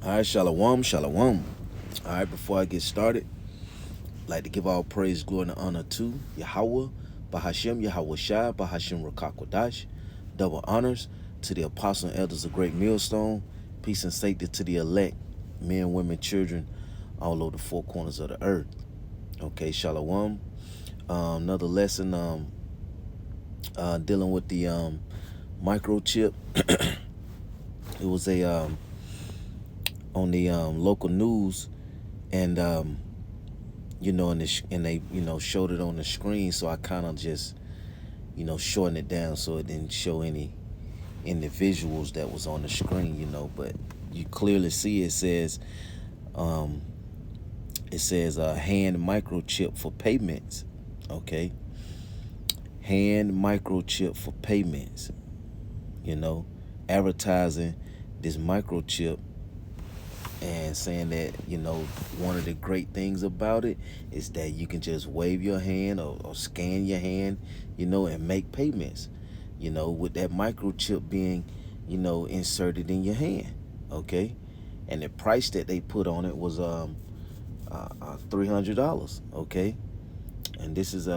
All right, shalom, shalom. All right, before I get started, I'd like to give all praise, glory, and honor to Yahweh, Bahashem, Yahweh Shai, Bahashem Rakakwadash. Double honors to the apostle and elders of Great Millstone. Peace and safety to the elect, men, women, children, all over the four corners of the earth. Okay, shalom. Another lesson dealing with the microchip. It was on the local news, and and they showed it on the screen, so I kind of just shortened it down so it didn't show any individuals that was on the screen, but you clearly see it says hand microchip for payments. Okay, hand microchip for payments, advertising this microchip and saying that one of the great things about it is that you can just wave your hand or scan your hand and make payments with that microchip being inserted in your hand. Okay, and the price that they put on it was $300. Okay, and this is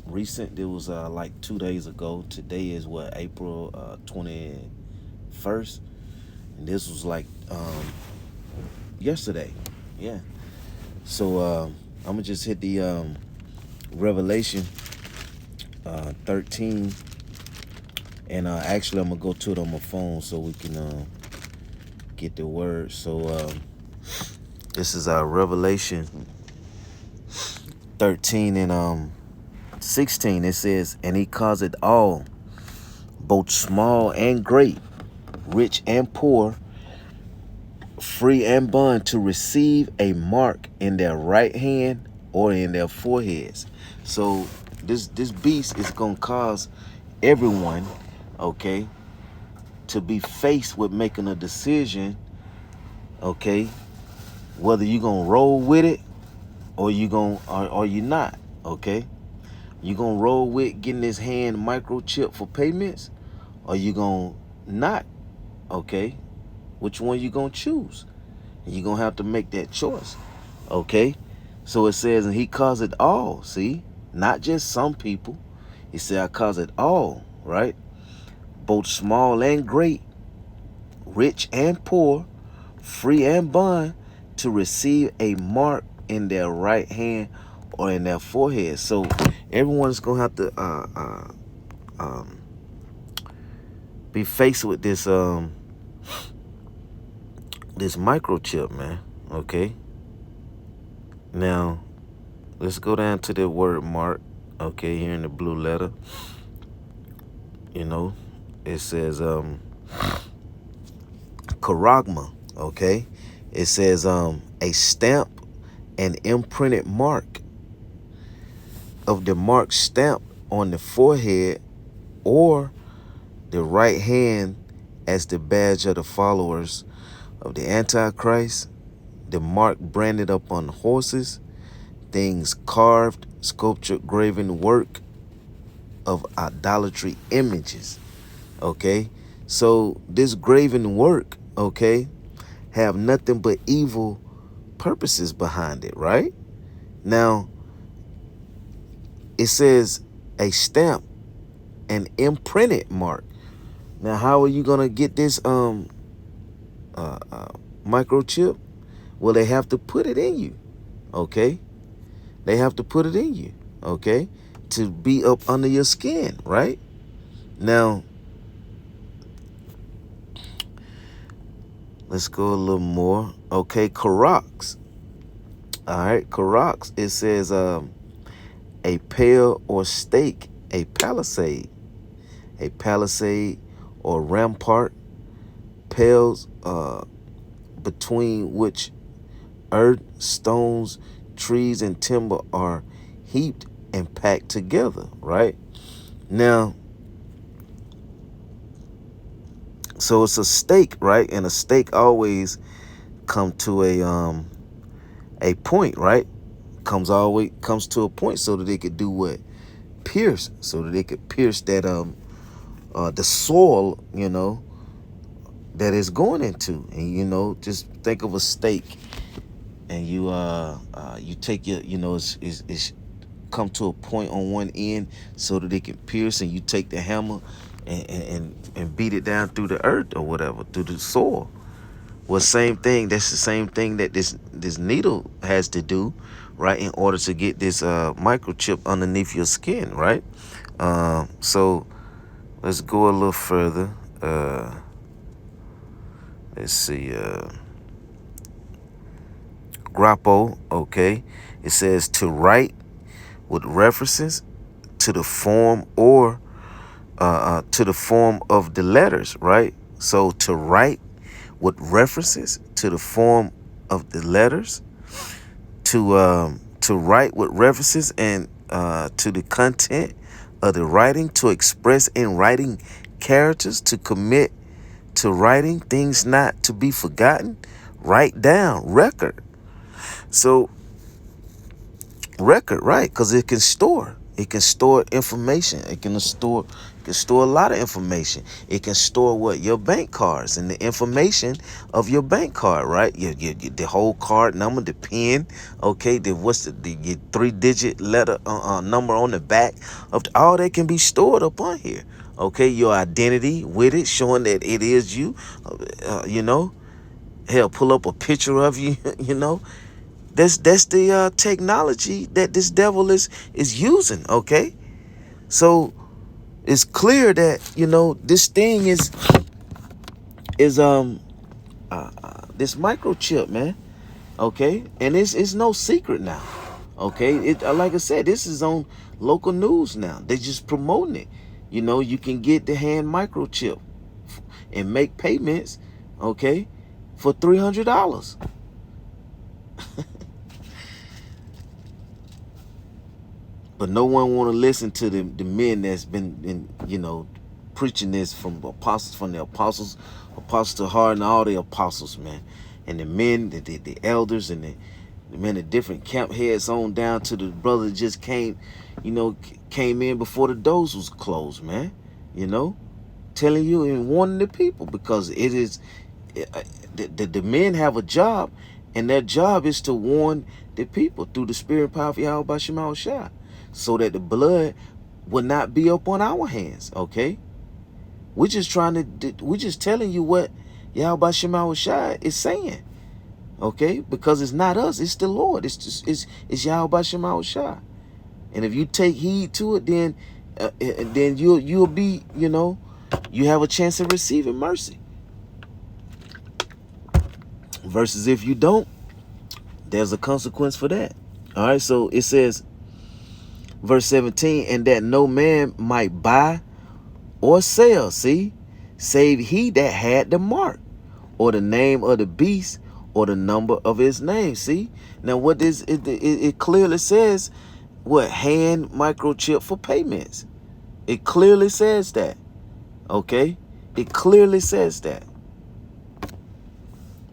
recent. It was like 2 days ago. Today is what, April 21st, and this was like yesterday. Yeah. So I'm gonna just hit the Revelation 13, and actually I'm gonna go to it on my phone so we can get the word. So this is Revelation 13 and 16. It says, "And he caused it all, both small and great, rich and poor, free and bond, to receive a mark in their right hand or in their foreheads." So this beast is gonna cause everyone, okay, to be faced with making a decision, okay, whether you're gonna roll with it or you not. Okay, you gonna roll with getting this hand microchip for payments, or you gonna not. Okay, which one you gonna choose? You're gonna have to make that choice. Okay, so it says, and he caused it all. See, not just some people. He said, I cause it all, right? Both small and great, rich and poor, free and bond, to receive a mark in their right hand or in their forehead. So everyone's gonna have to be faced with this this microchip, man. Okay, now let's go down to the word mark. Okay, here in the blue letter, it says charagma. Okay, it says a stamp, an imprinted mark of the mark stamped on the forehead or the right hand as the badge of the followers of the Antichrist, the mark branded upon horses, things carved, sculptured, graven work of idolatry images. Okay, so this graven work, okay, have nothing but evil purposes behind it, right? Now, it says a stamp, an imprinted mark. Now, how are you gonna get this microchip? Well, they have to put it in you. Okay, they have to put it in you. Okay, to be up under your skin, right? Now, let's go a little more. Okay, Karox. All right, Karox. It says a pale or stake, a palisade or rampart, pales between which earth, stones, trees, and timber are heaped and packed together, right? Now, so it's a stake, right? And a stake always come to a point, right? Comes to a point so that they could do what? Pierce, so that they could pierce that the soil, that it's going into. And you know, just think of a steak, and you take your, you know, it's come to a point on one end so that it can pierce, and you take the hammer and beat it down through the earth or whatever, through the soil. Well, same thing. That's the same thing that this needle has to do, right, in order to get this microchip underneath your skin, right? So let's go a little further. Let's see. Grappo, okay. It says to write with references to the form or to the form of the letters, right? So to write with references to the form of the letters, to write with references and to the content of the writing, to express in writing characters, to commit to writing things not to be forgotten, write down, record. So record, right? Because it can store. It can store information. It can store a lot of information. It can store what? Your bank cards and the information of your bank card, right? The whole card number, the PIN, okay? What's the your 3-digit letter number on the back of all that can be stored up on here. Okay, your identity with it, showing that it is you. You know, hell, pull up a picture of you. You know. That's the technology that this devil is using, okay? So it's clear that, you know, this thing is this microchip, man, okay? And it's no secret now, okay? It like I said, this is on local news now. They just promoting it. You know, you can get the hand microchip and make payments, okay, for $300. But no one want to listen to the men that's been you know, preaching this from the apostles to heart, and all the apostles, man. And the men, the elders, and the men, the different camp heads on down to the brother that just came, you know, came in before the doors was closed, man. You know, telling you and warning the people, because it is, the men have a job, and their job is to warn the people through the spirit and power of Yahweh Shema Shai, so that the blood will not be up on our hands, okay? We're just telling you what Yahweh Shema Shai is saying, okay? Because it's not us, it's the Lord. It's Yahweh Shema Shai. And if you take heed to it, then you'll be, you know, you have a chance of receiving mercy. Versus if you don't, there's a consequence for that. All right, so it says, verse 17, and that no man might buy or sell, see, save he that had the mark, or the name of the beast, or the number of his name. See, now what is it? It clearly says what? Hand microchip for payments. It clearly says that. Okay, it clearly says that.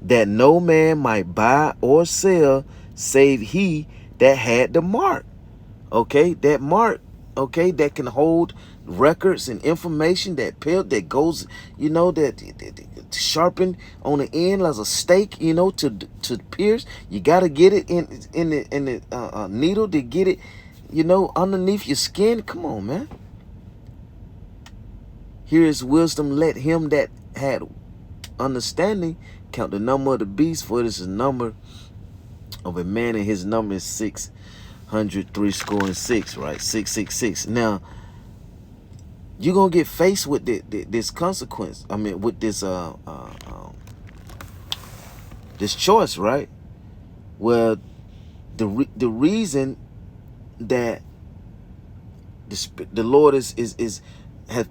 That no man might buy or sell, save he that had the mark. Okay, that mark, okay, that can hold records and information, that goes, you know, that sharpened on the end as a stake, you know, to pierce. You got to get it in the needle to get it, you know, underneath your skin. Come on, man. Here is wisdom. Let him that had understanding count the number of the beast, for it is the number of a man, and his number is 666, right? 666. Now, you're gonna get faced with this consequence. I mean, with this this choice, right? Well, the reason that the Lord has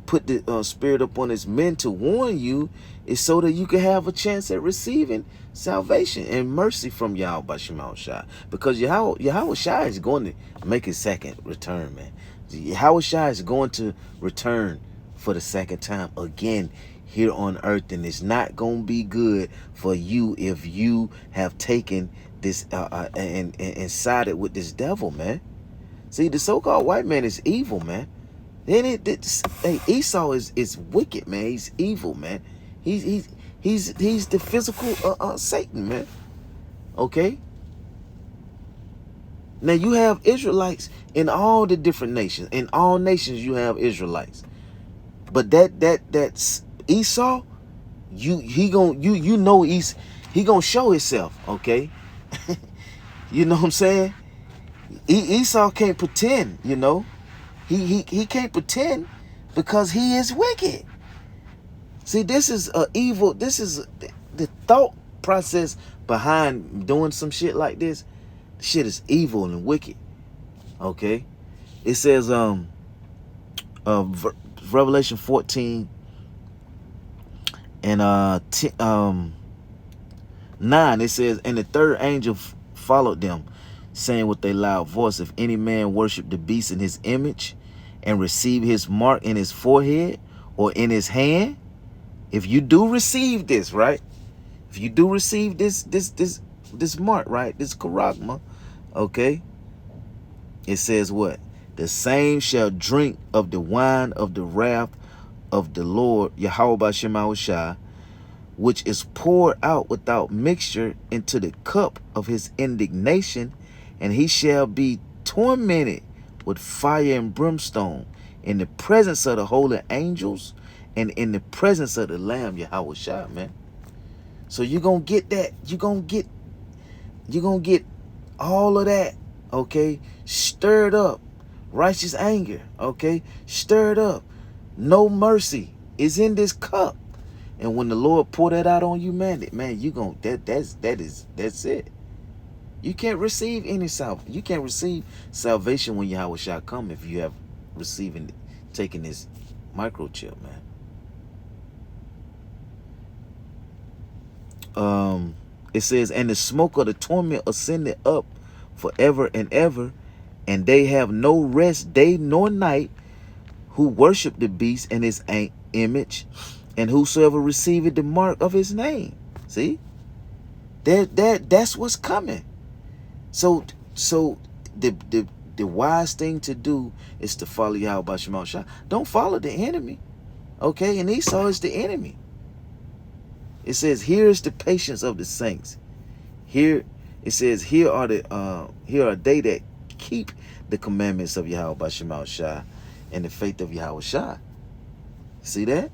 put the spirit upon his men to warn you is so that you can have a chance at receiving salvation and mercy from Yahweh Shema Shai. Because Yahweh Shai is going to make his second return, man. Yahweh Shai is going to return for the second time again here on earth, and it's not going to be good for you if you have taken this and sided with this devil, man. See, the so-called white man is evil, man. Then Esau is wicked, man. He's evil, man. He's He's the physical Satan, man. Okay? Now you have Israelites in all the different nations. In all nations you have Israelites. But that's Esau, he gonna show himself, okay? You know what I'm saying? Esau can't pretend, you know. He can't pretend because he is wicked. See, this is evil. This is the thought process behind doing some shit like this. Shit is evil and wicked. Okay? It says Revelation 14 and 9, it says, and the third angel followed them, saying with a loud voice, if any man worship the beast in his image and receive his mark in his forehead or in his hand, if you do receive this, right? If you do receive this mark, right? This charagma, okay? It says what? The same shall drink of the wine of the wrath of the Lord, Yahweh B'Shem Yahushua, which is poured out without mixture into the cup of his indignation, and he shall be tormented with fire and brimstone in the presence of the holy angels and in the presence of the Lamb, Yahushua, man. So you're going to get that. You're going to get all of that, okay, stirred up. Righteous anger, okay, stirred up. No mercy is in this cup. And when the Lord pour that out on you, man, you gonna that's it. You can't receive any salvation. You can't receive salvation when Yahweh shall come if you have taken this microchip, man. It says, and the smoke of the torment ascended up forever and ever, and they have no rest day nor night who worship the beast and his image, and whosoever receiveth the mark of his name. See? That's what's coming. So the wise thing to do is to follow Yahweh B'Shem Yahushua. Don't follow the enemy. Okay? And Esau is the enemy. It says, here is the patience of the saints. Here it says, here are they that keep the commandments of Yahweh B'Shem Yahushua and the faith of Yahushua. See that?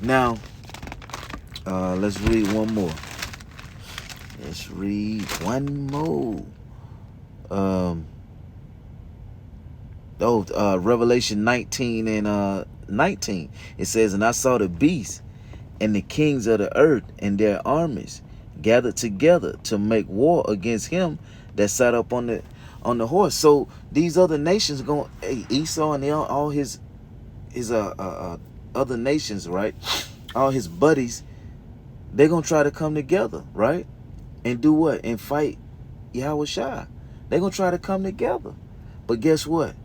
Now, let's read one more. Let's read one more. Revelation 19 and 19. It says, and I saw the beast and the kings of the earth and their armies gathered together to make war against him that sat up on the horse. So these other nations going, Esau and all his other nations, right? All his buddies, they're gonna try to come together, right? And do what? And fight Yahushua. They're gonna try to come together. But guess what?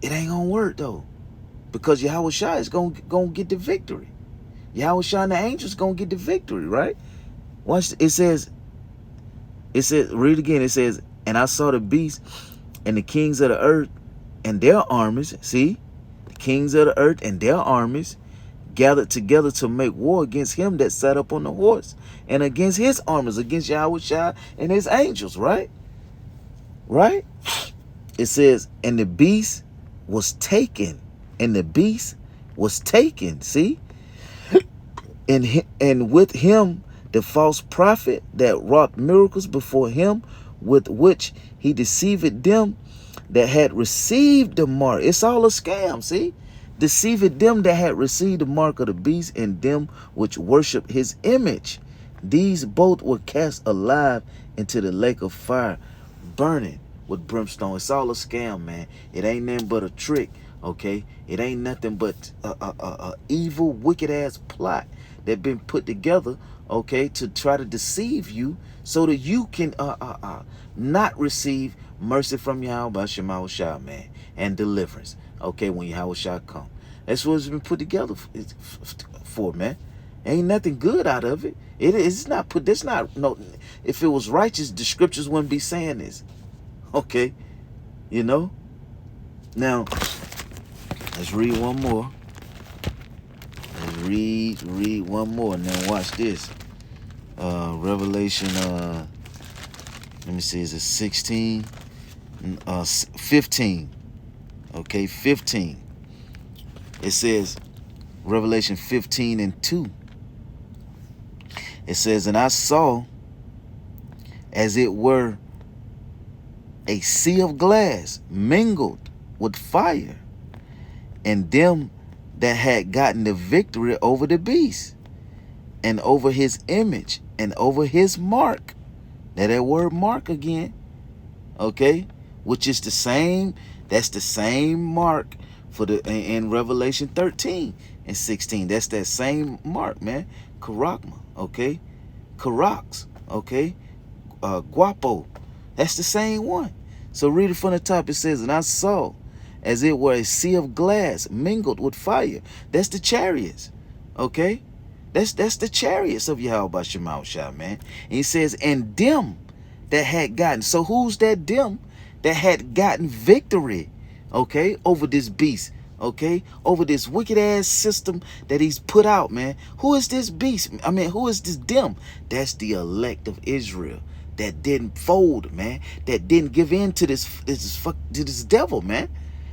It ain't gonna work though. Because Yahushua is gonna get the victory. Yahushua and the angels gonna get the victory, right? Watch, it says, read again, it says, and I saw the beast and the kings of the earth and their armies, see? The kings of the earth and their armies gathered together to make war against him that sat up on the horse and against his armies, against Yahushua and his angels, right? Right? It says, and the beast was taken, and the beast was taken, see? And with him the false prophet that wrought miracles before him, with which he deceived them that had received the mark. It's all a scam, see? Deceived them that had received the mark of the beast, and them which worship his image. These both were cast alive into the lake of fire, burning with brimstone. It's all a scam, man. It ain't nothing but a trick, okay? It ain't nothing but a evil, wicked-ass plot that been put together, okay, to try to deceive you so that you can not receive mercy from Yahweh B'Shem Yahushua, man, and deliverance, okay, when Yahushua come. That's what it's been put together for, man. Ain't nothing good out of it. It's not put, this not, no, if it was righteous, the scriptures wouldn't be saying this, okay, you know? Now, let's read one more. Let's read one more and then watch this. Revelation, let me see, is it 16? 15. Okay, 15. It says, Revelation 15 and 2. It says, and I saw as it were a sea of glass mingled with fire, and them that had gotten the victory over the beast, and over his image, and over his mark. Now that word mark again, okay, which is the same, that's the same mark for the in Revelation 13 and 16. That's that same mark, man. Karakma, okay? Karax, okay? Guapo. That's the same one. So read it from the top. It says, and I saw as it were a sea of glass mingled with fire. That's the chariots, okay? That's the chariots of Yahweh Shemau Shah, man. And he says, and them that had gotten. So who's that them that had gotten victory, okay, over this beast, okay, over this wicked ass system that he's put out, man? Who is this beast? I mean, who is this them? That's the elect of Israel that didn't fold, man, that didn't give in to this devil, man,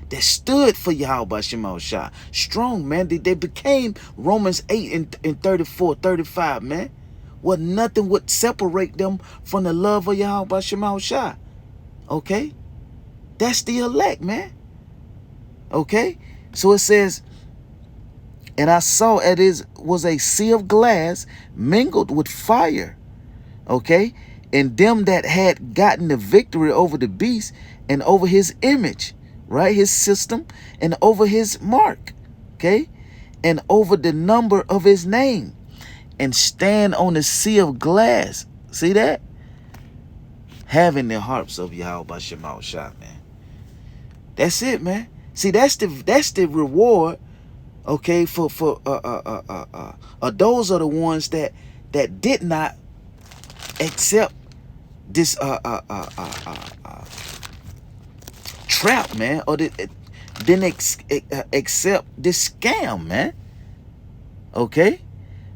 that stood for Yahweh Shemau Shah. Strong, man. They became Romans 8 and 34, 35, man. Well, nothing would separate them from the love of Yahweh Shemau Shah. Okay? That's the elect, man. Okay? So it says, and I saw it was a sea of glass mingled with fire. Okay? And them that had gotten the victory over the beast and over his image, right? His system, and over his mark, okay? And over the number of his name, and stand on the sea of glass. See that? Having the harps of Yahweh Shemau Shah, man. That's it, man. See, that's the reward, okay, for those are the ones that did not accept this trap, man, or didn't accept this scam, man. Okay?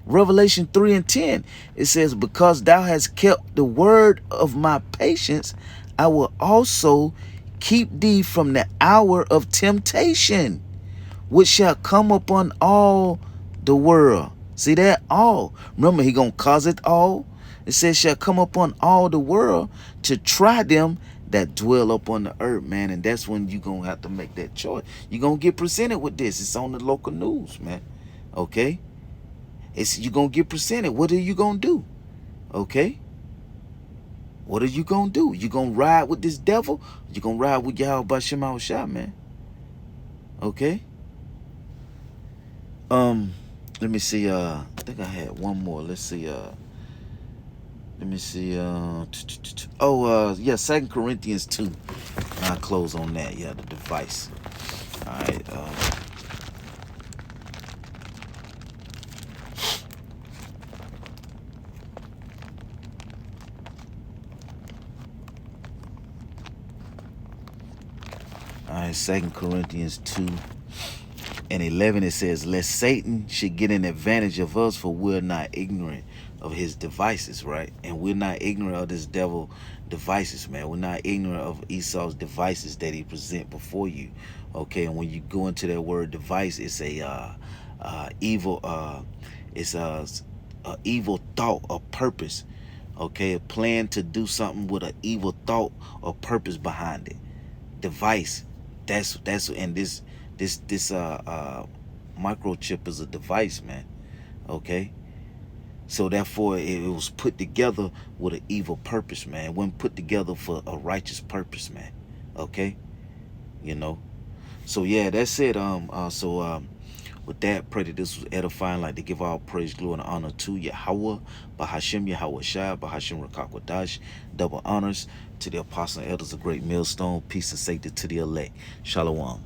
Revelation 3 and 10, it says, because thou hast kept the word of my patience, I will also keep thee from the hour of temptation, which shall come upon all the world. See that? All. Remember, he gonna cause it all. It says, shall come upon all the world to try them that dwell upon the earth, man. And that's when you're going to have to make that choice. You're going to get presented with this. It's on the local news, man. Okay? You're going to get presented. What are you going to do? Okay? What are you going to do? You going to ride with this devil? You going to ride with Yahweh Shemau Shah, man. Okay? Let me see. I think I had one more. Let's see. Let me see. Yeah, 2 Corinthians 2. I'll close on that. Yeah, the device. All right. All right, 2 Corinthians 2 and 11, it says, lest Satan should get an advantage of us, for we're not ignorant of his devices, right? And we're not ignorant of this devil devices, man. We're not ignorant of Esau's devices that he present before you. Okay, and when you go into that word device, it's a evil evil thought or purpose. Okay, a plan to do something with an evil thought or purpose behind it. Device. That's and this microchip is a device, man. Okay. So therefore, it was put together with an evil purpose, man. It wasn't put together for a righteous purpose, man. Okay, you know. So yeah, that's it. With that, pray that this was edifying. Like to give all praise, glory, and honor to Yahweh, Bahashim Yahweh Shai, Bahashim Rakakwadash. Double honors to the apostle and elders of Great Millstone. Peace and safety to the elect. Shalom.